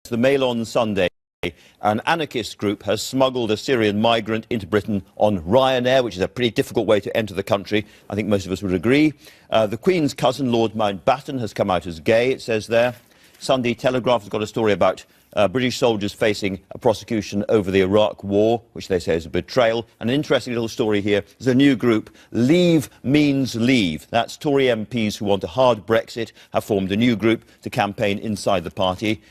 The Mail on Sunday, an anarchist group has smuggled a Syrian migrant into Britain on Ryanair, which is a pretty difficult way to enter the country. I think most of us would agree. The Queen's cousin, Lord Mountbatten, has come out as gay, it says there. Sunday Telegraph has got a story about British soldiers facing a prosecution over the Iraq war, which they say is a betrayal. And an interesting little story here. There's a new group, Leave Means Leave. That's Tory MPs who want a hard Brexit, have formed a new group to campaign inside the party.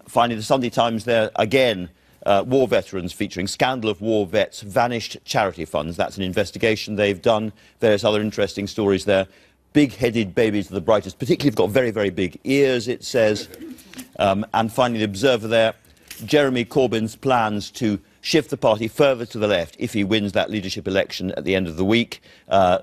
Finally, the Sunday Times there, again, war veterans featuring scandal of war vets' vanished charity funds. That's an investigation they've done. Various other interesting stories there. Big-headed babies are the brightest, particularly if they've got very, very big ears, it says. And finally, the Observer there, Jeremy Corbyn's plans to shift the party further to the left if he wins that leadership election at the end of the week.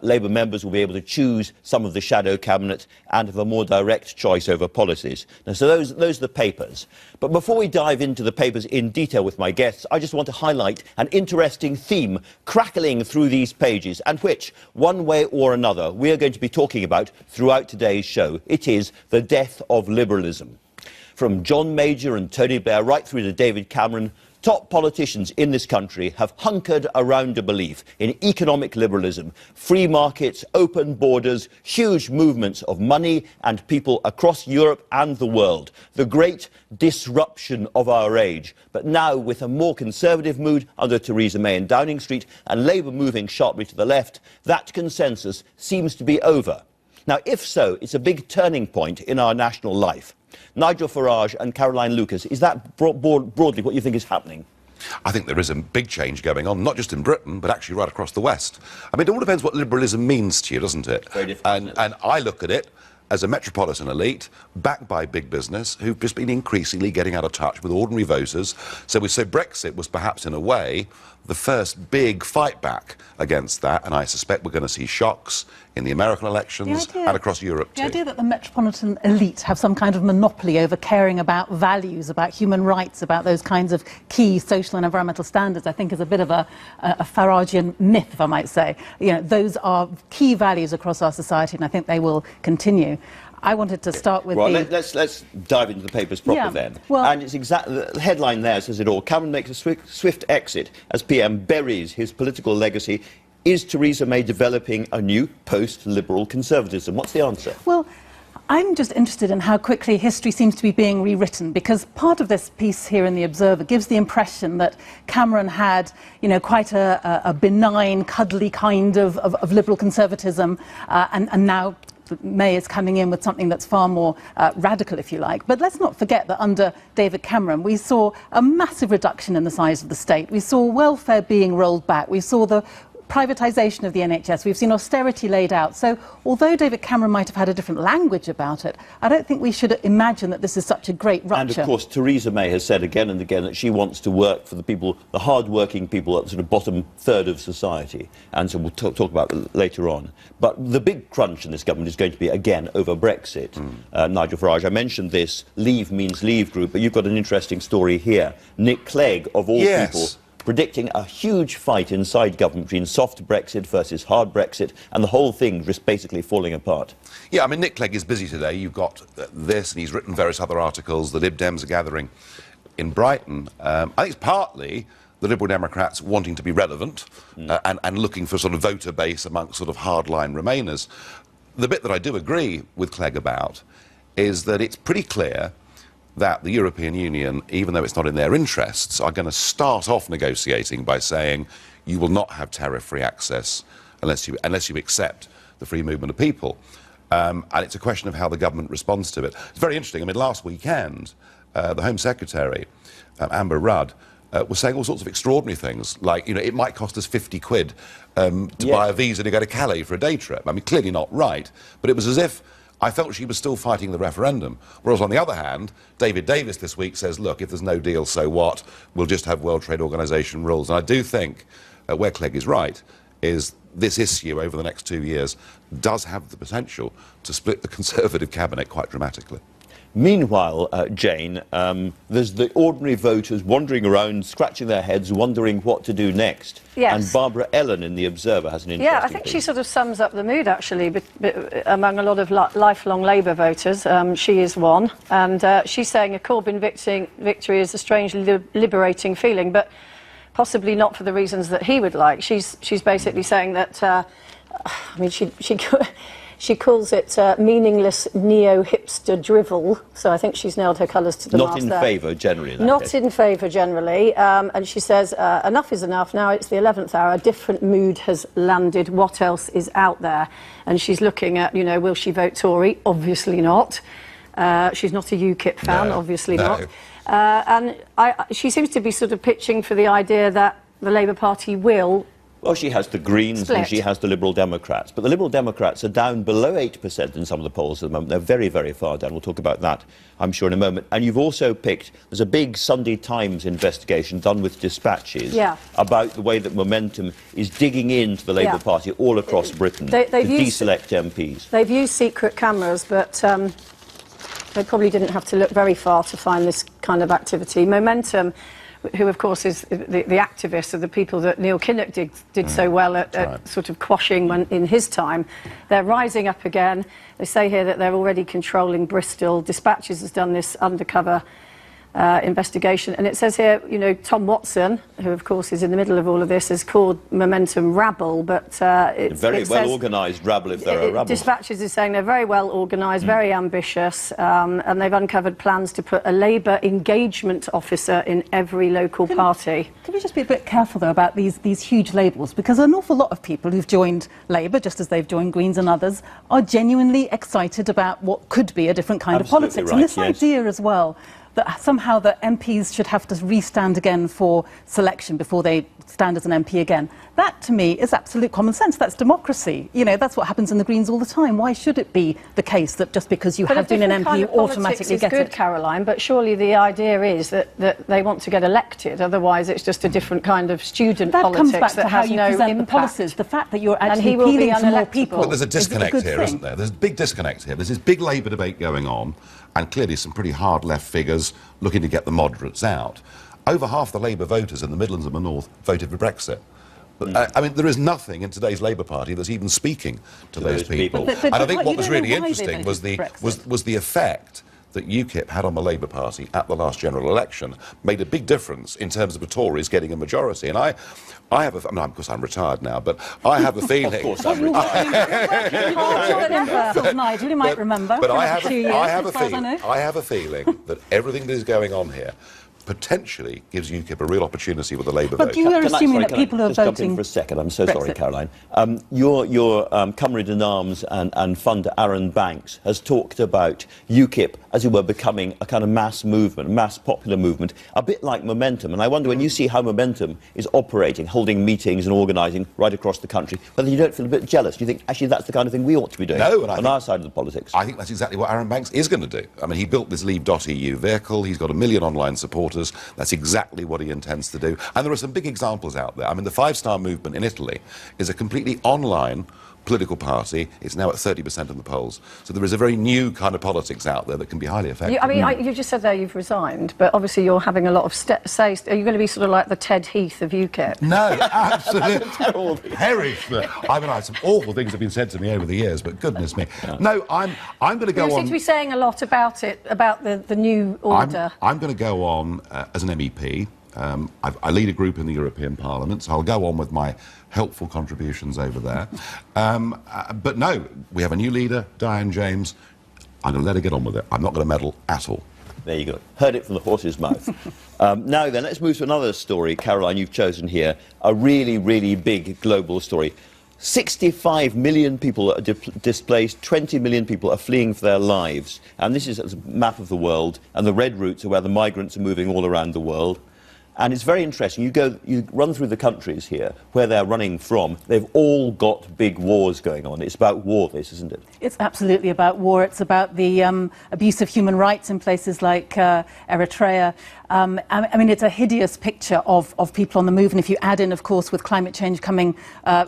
Labour members will be able to choose some of the shadow cabinet and have a more direct choice over policies. Now, so those are the papers. But before we dive into the papers in detail with my guests, I just want to highlight an interesting theme crackling through these pages and which, one way or another, we are going to be talking about throughout today's show. It is the death of liberalism. From John Major and Tony Blair right through to David Cameron, top politicians in this country have hunkered around a belief in economic liberalism, free markets, open borders, huge movements of money and people across Europe and the world. The great disruption of our age. But now, with a more conservative mood under Theresa May in Downing Street and Labour moving sharply to the left, that consensus seems to be over. Now, if so, it's a big turning point in our national life. Nigel Farage and Caroline Lucas, is that broadly what you think is happening? I think there is a big change going on, not just in Britain, but actually right across the West. I mean, it all depends what liberalism means to you, doesn't it? Very different. And I look at it as a metropolitan elite, backed by big business, who've just been increasingly getting out of touch with ordinary voters. So Brexit was perhaps, in a way, the first big fight back against that, and I suspect we're going to see shocks in the American elections and across Europe too. The idea that the metropolitan elite have some kind of monopoly over caring about values, about human rights, about those kinds of key social and environmental standards, I think is a bit of a Faragean myth, if I might say. You know, those are key values across our society, and I think they will continue. I wanted to start with let's dive into the papers proper then. Well, and it's exactly the headline there says it all. Cameron makes a swift exit as PM buries his political legacy. Is Theresa May developing a new post-liberal conservatism? What's the answer? Well, I'm just interested in how quickly history seems to be being rewritten, because part of this piece here in The Observer gives the impression that Cameron had, you know, quite a benign, cuddly kind of liberal conservatism, and now May is coming in with something that's far more radical, if you like. But let's not forget that under David Cameron, we saw a massive reduction in the size of the state. We saw welfare being rolled back. We saw the privatisation of the NHS. We've seen austerity laid out. So although David Cameron might have had a different language about it, I don't think we should imagine that this is such a great rupture. And of course, Theresa May has said again and again that she wants to work for the people, the hard-working people at the sort of bottom third of society. And so we'll talk about that later on. But the big crunch in this government is going to be, again, over Brexit. Nigel Farage, I mentioned this Leave Means Leave group, but you've got an interesting story here. Nick Clegg, of all people, predicting a huge fight inside government between soft Brexit versus hard Brexit, and the whole thing just basically falling apart. Yeah, I mean, Nick Clegg is busy today. You've got this, and he's written various other articles. The Lib Dems are gathering in Brighton. I think it's partly the Liberal Democrats wanting to be relevant and looking for sort of voter base amongst sort of hardline Remainers. The bit that I do agree with Clegg about is that it's pretty clear that the European Union, even though it's not in their interests, are going to start off negotiating by saying you will not have tariff-free access unless you accept the free movement of people. And it's a question of how the government responds to it. It's very interesting. I mean, last weekend, the Home Secretary, Amber Rudd, was saying all sorts of extraordinary things, like, you know, it might cost us 50 quid to buy a visa to go to Calais for a day trip. I mean, clearly not right, but it was as if I felt she was still fighting the referendum. Whereas, on the other hand, David Davis this week says, look, if there's no deal, so what? We'll just have World Trade Organization rules. And I do think where Clegg is right is this issue over the next 2 years does have the potential to split the Conservative cabinet quite dramatically. Meanwhile, Jane, there's the ordinary voters wandering around, scratching their heads, wondering what to do next. Yes. And Barbara Ellen in The Observer has an interesting Yeah, I think she piece. sort of sums up the mood, actually, among a lot of lifelong Labour voters. She is one. And she's saying a Corbyn victory is a strangely liberating feeling, but possibly not for the reasons that he would like. She's basically saying that, I mean, she calls it meaningless neo-hipster drivel, so I think she's nailed her colours to the mast there. Not in favour, generally. Not in favour, generally. And she says, enough is enough. Now it's the 11th hour. A different mood has landed. What else is out there? And she's looking at, you know, will she vote Tory? Obviously not. She's not a UKIP fan, obviously not. And she seems to be sort of pitching for the idea that the Labour Party will... Well, she has the Greens split. and she has the Liberal Democrats. But the Liberal Democrats are down below 8% in some of the polls at the moment. They're very, very far down. We'll talk about that, I'm sure, in a moment. And you've also picked, there's a big Sunday Times investigation done with dispatches about the way that Momentum is digging into the Labour Party all across Britain to deselect MPs. They've used secret cameras, but they probably didn't have to look very far to find this kind of activity. Momentum, who of course is the activists of the people that Neil Kinnock did so well at sort of quashing in his time, they're rising up again. They say here that they're already controlling Bristol. Dispatches has done this undercover investigation, and it says here, you know, Tom Watson, who of course is in the middle of all of this, has called Momentum rabble, but it's very well organised rabble, if they're a rabble. Dispatches is saying they're very well organised, very ambitious, and they've uncovered plans to put a Labour engagement officer in every local party. Can we just be a bit careful, though, about these huge labels? Because an awful lot of people who've joined Labour, just as they've joined Greens and others, are genuinely excited about what could be a different kind of politics. Right, and this idea as well, that somehow the MPs should have to restand again for selection before they stand as an MP again. That, to me, is absolute common sense. That's democracy. You know, that's what happens in the Greens all the time. Why should it be the case that just because you have been an MP, you automatically get it? Caroline, but surely the idea is that they want to get elected. Otherwise, it's just a different kind of student politics comes back to how you present the policies. The fact that you're actually appealing to more people. But there's a disconnect here, isn't there? There's a big disconnect here. There's this big Labour debate going on, and clearly some pretty hard left figures looking to get the moderates out. Over half the Labour voters in the Midlands and the North voted for Brexit. I mean, there is nothing in today's Labour Party that's even speaking to those people. But and I think what was really interesting was the effect that UKIP had on the Labour Party at the last general election made a big difference in terms of the Tories getting a majority. And I have a... of course, I'm retired now, but I have a feeling... Of course, I'm retired. Nigel, you might remember. But I have a feeling that everything that is going on here potentially gives UKIP a real opportunity with the Labour vote. But you are assuming that people are voting... Just jump in voting... for a second. I'm so sorry, Brexit. Caroline. Your comrade-in-arms and funder, Aaron Banks, has talked about UKIP, as it were, becoming a kind of mass movement, mass popular movement, a bit like Momentum. And I wonder, when you see how Momentum is operating, holding meetings and organising right across the country, whether you don't feel a bit jealous. Do you think, actually, that's the kind of thing we ought to be doing on our side of the politics? I think that's exactly what Aaron Banks is going to do. I mean, he built this Leave.eu vehicle. He's got 1 million online supporters. That's exactly what he intends to do. And there are some big examples out there. I mean, the Five Star Movement in Italy is a completely online political party. It's now at 30% in the polls. So there is a very new kind of politics out there that can be highly effective. You just said there you've resigned, but obviously you're having a lot of say. Are you going to be sort of like the Ted Heath of UKIP? No, absolutely. Perish. I mean, some awful things have been said to me over the years, but goodness me. No, I'm going to go on... You seem to be saying a lot about it, about the new order. I'm going to go on as an MEP. I lead a group in the European Parliament, so I'll go on with my helpful contributions over there. But no, we have a new leader, Diane James. I'm going to let her get on with it. I'm not going to meddle at all. There you go. Heard it from the horse's mouth. Now then, let's move to another story, Caroline, you've chosen here. A really, really big global story. 65 million people are displaced, 20 million people are fleeing for their lives. And this is a map of the world, and the red routes are where the migrants are moving all around the world. And it's very interesting. You run through the countries here where they're running from. They've all got big wars going on. It's about war, this, isn't it? It's absolutely about war. It's about the abuse of human rights in places like Eritrea. I mean, it's a hideous picture of people on the move. And if you add in, of course, with climate change coming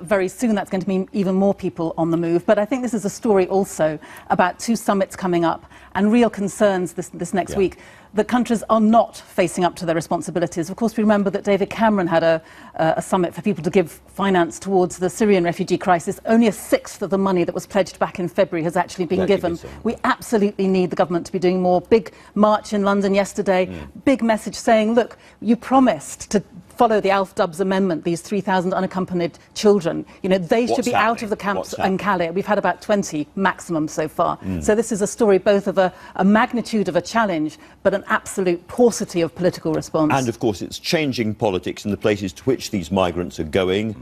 very soon, that's going to mean even more people on the move. But I think this is a story also about 2 summits coming up and real concerns this next week. The countries are not facing up to their responsibilities. Of course, we remember that David Cameron had a summit for people to give finance towards the Syrian refugee crisis. Only a sixth of the money that was pledged back in February has actually been given. We absolutely need the government to be doing more. Big march in London yesterday, big message saying, look, you promised to follow the Alf Dubs Amendment, these 3,000 unaccompanied children. You know, they should be out of the camps in Calais. We've had about 20 maximum so far. So this is a story both of a magnitude of a challenge, but an absolute paucity of political response. And, of course, it's changing politics in the places to which these migrants are going.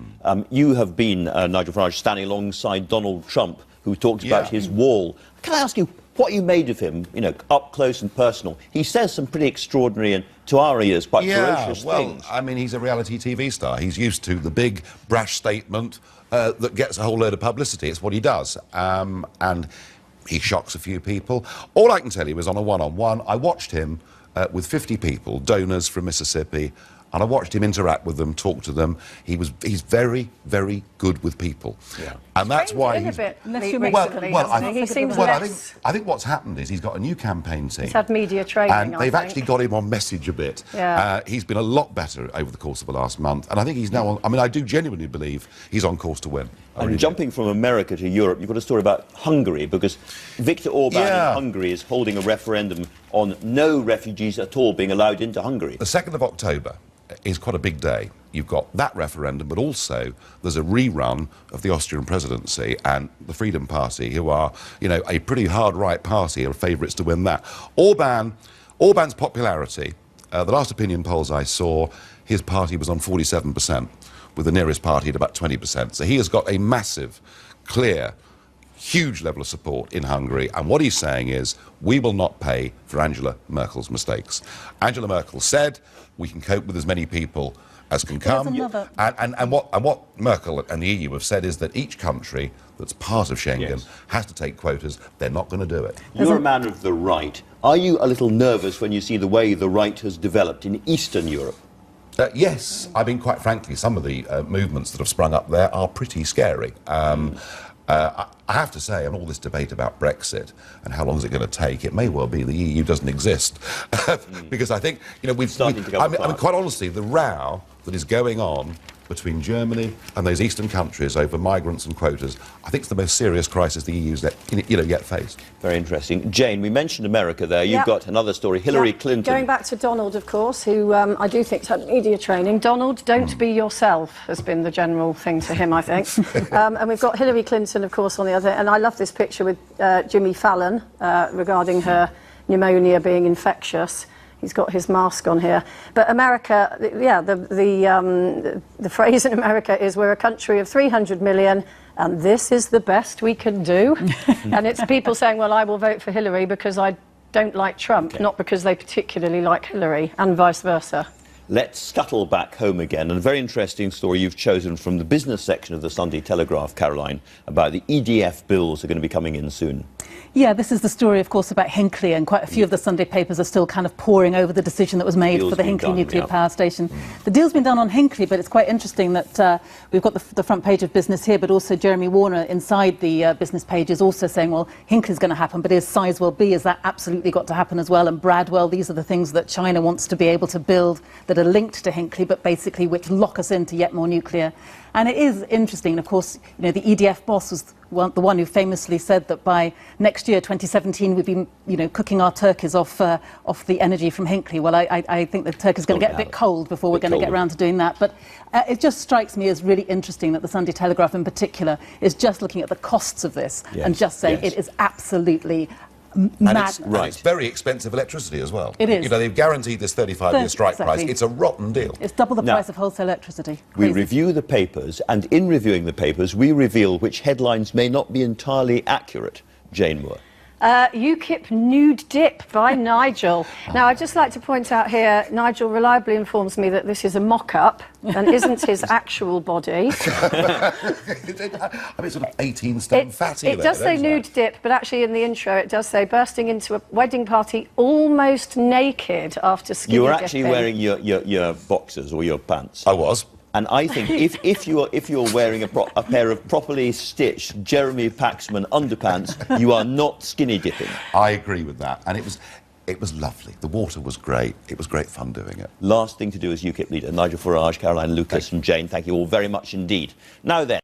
You have been, Nigel Farage, standing alongside Donald Trump, who talked about his wall. Can I ask you what you made of him, you know, up close and personal? He says some pretty extraordinary and, to our ears, quite ferocious things. I mean, he's a reality TV star. He's used to the big, brash statement that gets a whole load of publicity. It's what he does. And he shocks a few people. All I can tell you is on a one-on-one, I watched him with 50 people, donors from Mississippi, and I watched him interact with them, talk to them. He's very, very good with people. And that's why he's... I think what's happened is he's got a new campaign team. He's had media training, and they've actually got him on message a bit. He's been a lot better over the course of the last month, and I think he's now on... I mean, I do genuinely believe he's on course to win. And jumping from America to Europe, you've got a story about Hungary, because Viktor Orban in Hungary is holding a referendum on no refugees at all being allowed into Hungary. The 2nd of October is quite a big day. You've got that referendum, but also there's a rerun of the Austrian presidency, and the Freedom Party, who are, you know, a pretty hard right party, are favourites to win that. Orban's popularity, the last opinion polls I saw, his party was on 47%, with the nearest party at about 20%. So he has got a massive, clear, huge level of support in Hungary, and what he's saying is, we will not pay for Angela Merkel's mistakes. Angela Merkel said, we can cope with as many people as can come. And what Merkel and the EU have said is that each country that's part of Schengen has to take quotas. They're not going to do it. You're a man of the right. Are you a little nervous when you see the way the right has developed in Eastern Europe? Yes. I mean, quite frankly, some of the movements that have sprung up there are pretty scary. I have to say, on all this debate about Brexit and how long is it going to take, it may well be the EU doesn't exist. Because I think, you know, I mean, quite honestly, the row that is going on between Germany and those eastern countries over migrants and quotas, I think it's the most serious crisis the EU's yet faced. Very interesting. Jane, we mentioned America there. You've got another story. Hillary Clinton. Going back to Donald, of course, who I do think's had media training. Donald, don't be yourself, has been the general thing to him, I think. And we've got Hillary Clinton, of course, on the other. And I love this picture with Jimmy Fallon regarding her pneumonia being infectious. He's got his mask on here. But America, the phrase in America is, we're a country of 300 million, and this is the best we can do. And it's people saying, well, I will vote for Hillary because I don't like Trump, not because they particularly like Hillary, and vice versa. Let's scuttle back home again. And a very interesting story you've chosen from the business section of the Sunday Telegraph, Caroline, about the EDF bills that are going to be coming in soon. Yeah, this is the story, of course, about Hinkley, and quite a few of the Sunday papers are still kind of poring over the decision that was made for the Hinkley nuclear power station. The deal's been done on Hinkley, but it's quite interesting that we've got the front page of Business here, but also Jeremy Warner inside the business page is also saying, well, Hinkley's going to happen, but is Sizewell B, is that absolutely got to happen as well? And Bradwell, these are the things that China wants to be able to build that are linked to Hinkley, but basically which lock us into yet more nuclear. And it is interesting, of course, you know, the EDF boss was the one who famously said that by next year, 2017, we'd be, you know, cooking our turkeys off the energy from Hinkley. Well, I think the turkey's going to get a bit cold before we're going to get around to doing that. But it just strikes me as really interesting that the Sunday Telegraph in particular is just looking at the costs of this and just saying it is absolutely madness. And it's very expensive electricity as well. It is. You know, they've guaranteed this 35-year strike price. It's a rotten deal. It's double the price of wholesale electricity. We review the papers, and in reviewing the papers, we reveal which headlines may not be entirely accurate. Jane Moore. UKIP nude dip by Nigel. Now, I'd just like to point out here, Nigel reliably informs me that this is a mock-up and isn't his actual body. I mean, sort of 18 stone fatty. It does say nude dip, but actually in the intro it does say bursting into a wedding party almost naked after skinny You were dipping. actually wearing your boxers or your pants. I was. And I think if you're wearing a pair of properly stitched Jeremy Paxman underpants, you are not skinny dipping. I agree with that, and it was lovely. The water was great. It was great fun doing it. Last thing to do as UKIP leader, Nigel Farage, Caroline Lucas and Jane, thank you all very much indeed. Now then.